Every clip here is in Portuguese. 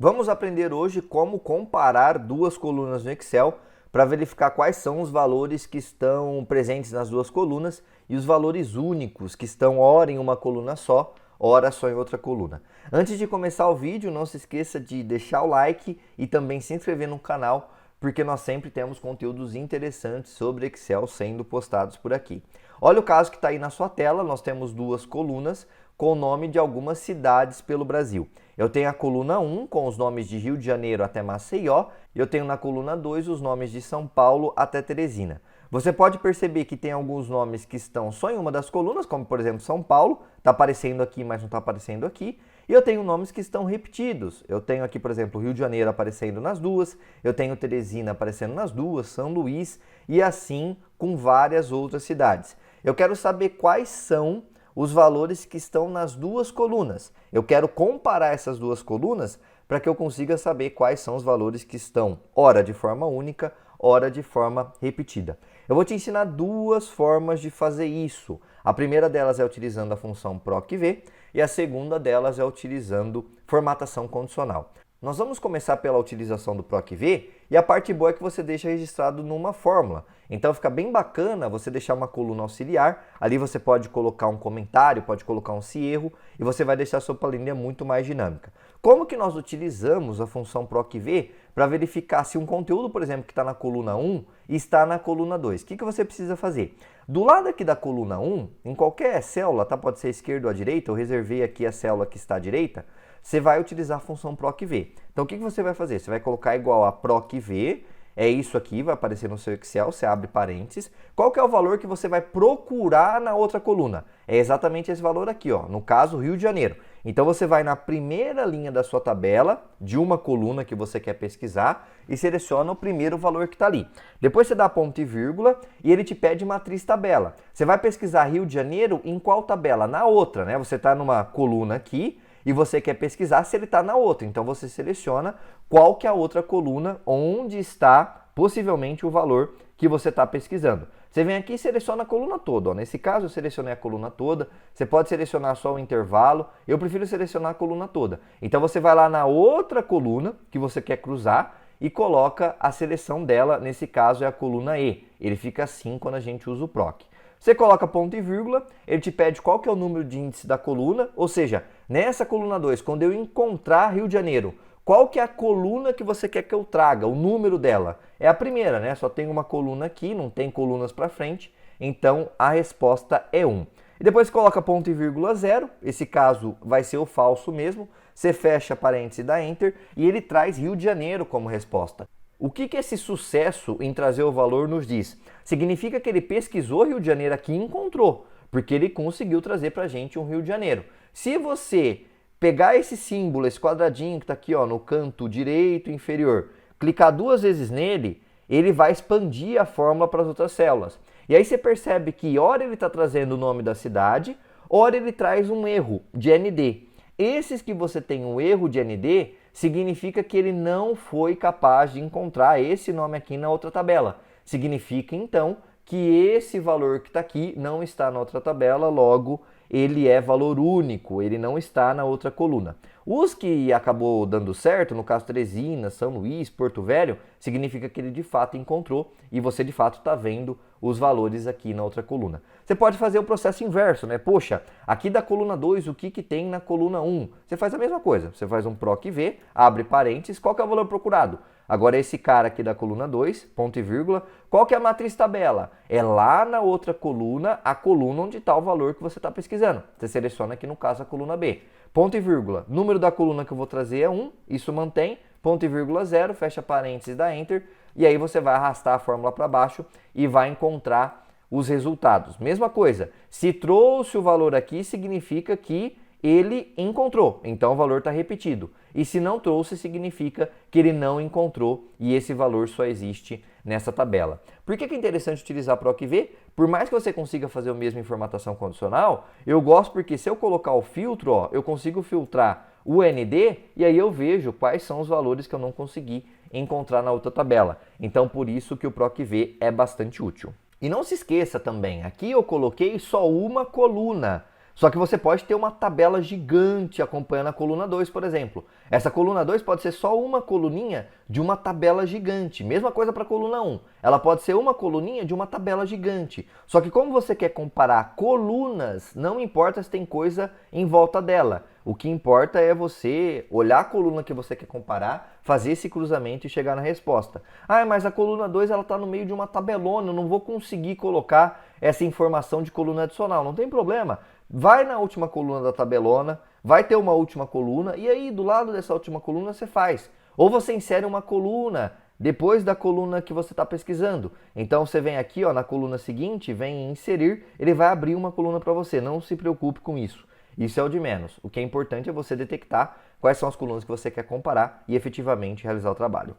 Vamos aprender hoje como comparar duas colunas no Excel para verificar quais são os valores que estão presentes nas duas colunas e os valores únicos que estão ora em uma coluna só, ora só em outra coluna. Antes de começar o vídeo, não se esqueça de deixar o like e também se inscrever no canal, porque nós sempre temos conteúdos interessantes sobre Excel sendo postados por aqui. Olha o caso que está aí na sua tela, nós temos duas colunas com o nome de algumas cidades pelo Brasil. Eu tenho a coluna 1 com os nomes de Rio de Janeiro até Maceió e eu tenho na coluna 2 os nomes de São Paulo até Teresina. Você pode perceber que tem alguns nomes que estão só em uma das colunas, como por exemplo São Paulo, está aparecendo aqui, mas não está aparecendo aqui. E eu tenho nomes que estão repetidos. Eu tenho aqui, por exemplo, Rio de Janeiro aparecendo nas duas, eu tenho Teresina aparecendo nas duas, São Luís e assim com várias outras cidades. Eu quero saber quais são os valores que estão nas duas colunas. Eu quero comparar essas duas colunas para que eu consiga saber quais são os valores que estão, ora de forma única, ora de forma repetida. Eu vou te ensinar duas formas de fazer isso. A primeira delas é utilizando a função PROC-V e a segunda delas é utilizando formatação condicional. Nós vamos começar pela utilização do PROC-V e a parte boa é que você deixa registrado numa fórmula. Então fica bem bacana você deixar uma coluna auxiliar, ali você pode colocar um comentário, pode colocar um se erro e você vai deixar a sua planilha muito mais dinâmica. Como que nós utilizamos a função PROC-V para verificar se um conteúdo, por exemplo, que está na coluna 1 está na coluna 2? O que você precisa fazer? Do lado aqui da coluna 1, em qualquer célula, tá? Pode ser esquerda ou à direita, eu reservei aqui a célula que está à direita, você vai utilizar a função PROC-V. Então o que você vai fazer? Você vai colocar igual a PROC-V, é isso aqui, vai aparecer no seu Excel, você abre parênteses. Qual que é o valor que você vai procurar na outra coluna? É exatamente esse valor aqui, ó, no caso Rio de Janeiro. Então você vai na primeira linha da sua tabela, de uma coluna que você quer pesquisar, e seleciona o primeiro valor que está ali. Depois você dá ponto e vírgula e ele te pede matriz tabela. Você vai pesquisar Rio de Janeiro em qual tabela? Na outra, né? Você está numa coluna aqui, e você quer pesquisar se ele está na outra. Então você seleciona qual que é a outra coluna onde está possivelmente o valor que você está pesquisando. Você vem aqui e seleciona a coluna toda. Ó. Nesse caso eu selecionei a coluna toda. Você pode selecionar só o intervalo. Eu prefiro selecionar a coluna toda. Então você vai lá na outra coluna que você quer cruzar e coloca a seleção dela. Nesse caso é a coluna E. Ele fica assim quando a gente usa o PROC. Você coloca ponto e vírgula, ele te pede qual que é o número de índice da coluna, ou seja, nessa coluna 2, quando eu encontrar Rio de Janeiro, qual que é a coluna que você quer que eu traga, o número dela? É a primeira, né? Só tem uma coluna aqui, não tem colunas para frente, então a resposta é 1. E depois coloca ponto e vírgula 0, esse caso vai ser o falso mesmo, você fecha parênteses e dá Enter, e ele traz Rio de Janeiro como resposta. O que esse sucesso em trazer o valor nos diz? Significa que ele pesquisou Rio de Janeiro aqui e encontrou, porque ele conseguiu trazer para a gente um Rio de Janeiro. Se você pegar esse símbolo, esse quadradinho que está aqui ó, no canto direito inferior, clicar duas vezes nele, ele vai expandir a fórmula para as outras células. E aí você percebe que ora ele está trazendo o nome da cidade, ora ele traz um erro de ND. Esses que você tem um erro de ND, significa que ele não foi capaz de encontrar esse nome aqui na outra tabela. Significa, então, que esse valor que está aqui não está na outra tabela, logo ele é valor único, ele não está na outra coluna. Os que acabou dando certo, no caso Teresina, São Luís, Porto Velho, significa que ele de fato encontrou e você de fato está vendo os valores aqui na outra coluna. Você pode fazer o processo inverso, né? Poxa, aqui da coluna 2, o que tem na coluna 1? Você faz a mesma coisa, você faz um PROC-V, abre parênteses, qual que é o valor procurado? Agora esse cara aqui da coluna 2, ponto e vírgula, qual que é a matriz tabela? É lá na outra coluna, a coluna onde está o valor que você está pesquisando. Você seleciona aqui no caso a coluna B. Ponto e vírgula, número da coluna que eu vou trazer é 1, isso mantém, ponto e vírgula 0, fecha parênteses, dá Enter, e aí você vai arrastar a fórmula para baixo e vai encontrar os resultados. Mesma coisa, se trouxe o valor aqui, significa que ele encontrou, então o valor está repetido. E se não trouxe, significa que ele não encontrou e esse valor só existe nessa tabela. Por que é interessante utilizar PROC-V? Por mais que você consiga fazer o mesmo em formatação condicional, eu gosto porque se eu colocar o filtro, ó, eu consigo filtrar o ND e aí eu vejo quais são os valores que eu não consegui encontrar na outra tabela. Então por isso que o PROC-V é bastante útil. E não se esqueça também, aqui eu coloquei só uma coluna. Só que você pode ter uma tabela gigante acompanhando a coluna 2, por exemplo. Essa coluna 2 pode ser só uma coluninha de uma tabela gigante. Mesma coisa para a coluna 1. Ela pode ser uma coluninha de uma tabela gigante. Só que como você quer comparar colunas, não importa se tem coisa em volta dela. O que importa é você olhar a coluna que você quer comparar, fazer esse cruzamento e chegar na resposta. Ah, mas a coluna 2 está no meio de uma tabelona, eu não vou conseguir colocar essa informação de coluna adicional. Não tem problema. Vai na última coluna da tabelona, vai ter uma última coluna e aí do lado dessa última coluna você faz. Ou você insere uma coluna depois da coluna que você está pesquisando. Então você vem aqui ó, na coluna seguinte, vem em inserir, ele vai abrir uma coluna para você. Não se preocupe com isso. Isso é o de menos. O que é importante é você detectar quais são as colunas que você quer comparar e efetivamente realizar o trabalho.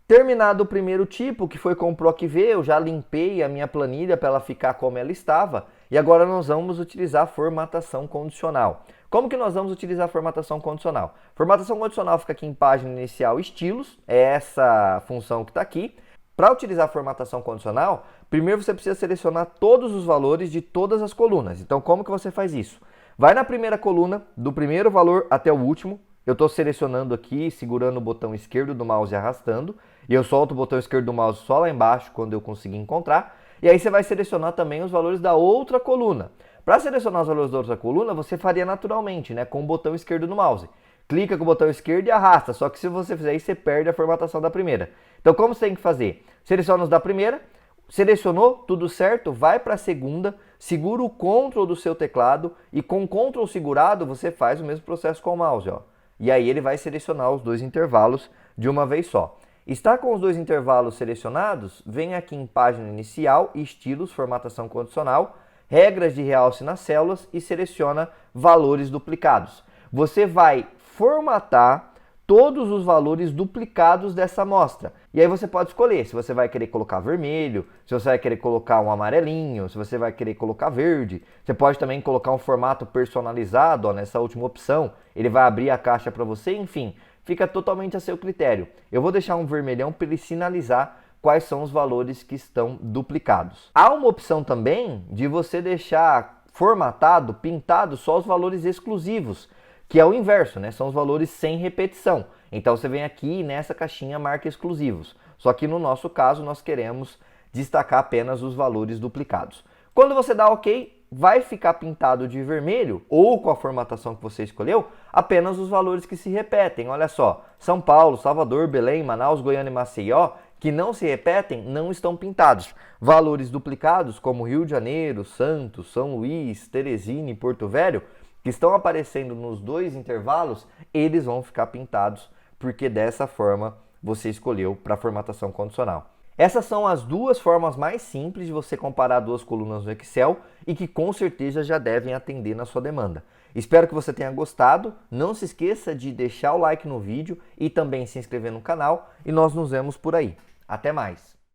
Terminado o primeiro tipo, que foi com o PROC-V, eu já limpei a minha planilha para ela ficar como ela estava. E agora nós vamos utilizar a formatação condicional. Como que nós vamos utilizar a formatação condicional? Formatação condicional fica aqui em página inicial estilos, é essa função que está aqui. Para utilizar a formatação condicional, primeiro você precisa selecionar todos os valores de todas as colunas. Então como que você faz isso? Vai na primeira coluna, do primeiro valor até o último. Eu estou selecionando aqui, segurando o botão esquerdo do mouse e arrastando. E eu solto o botão esquerdo do mouse só lá embaixo, quando eu conseguir encontrar. E aí você vai selecionar também os valores da outra coluna. Para selecionar os valores da outra coluna, você faria naturalmente, né, com o botão esquerdo do mouse. Clica com o botão esquerdo e arrasta. Só que se você fizer isso, você perde a formatação da primeira. Então como você tem que fazer? Seleciona os da primeira. Selecionou, tudo certo, vai para a segunda, segura o Ctrl do seu teclado e com o Ctrl segurado você faz o mesmo processo com o mouse, ó. E aí ele vai selecionar os dois intervalos de uma vez só. Está com os dois intervalos selecionados? Vem aqui em página inicial, estilos, formatação condicional, regras de realce nas células e seleciona valores duplicados. Você vai formatar todos os valores duplicados dessa amostra. E aí você pode escolher se você vai querer colocar vermelho, se você vai querer colocar um amarelinho, se você vai querer colocar verde. Você pode também colocar um formato personalizado, ó, nessa última opção. Ele vai abrir a caixa para você, enfim, fica totalmente a seu critério. Eu vou deixar um vermelhão para ele sinalizar quais são os valores que estão duplicados. Há uma opção também de você deixar formatado, pintado só os valores exclusivos, que é o inverso, né? São os valores sem repetição. Então você vem aqui nessa caixinha marca exclusivos. Só que no nosso caso nós queremos destacar apenas os valores duplicados. Quando você dá OK, vai ficar pintado de vermelho ou com a formatação que você escolheu, apenas os valores que se repetem. Olha só, São Paulo, Salvador, Belém, Manaus, Goiânia e Maceió, que não se repetem, não estão pintados. Valores duplicados como Rio de Janeiro, Santos, São Luís, Teresina e Porto Velho, que estão aparecendo nos dois intervalos, eles vão ficar pintados, porque dessa forma você escolheu para a formatação condicional. Essas são as duas formas mais simples de você comparar duas colunas no Excel e que com certeza já devem atender na sua demanda. Espero que você tenha gostado, não se esqueça de deixar o like no vídeo e também se inscrever no canal e nós nos vemos por aí. Até mais!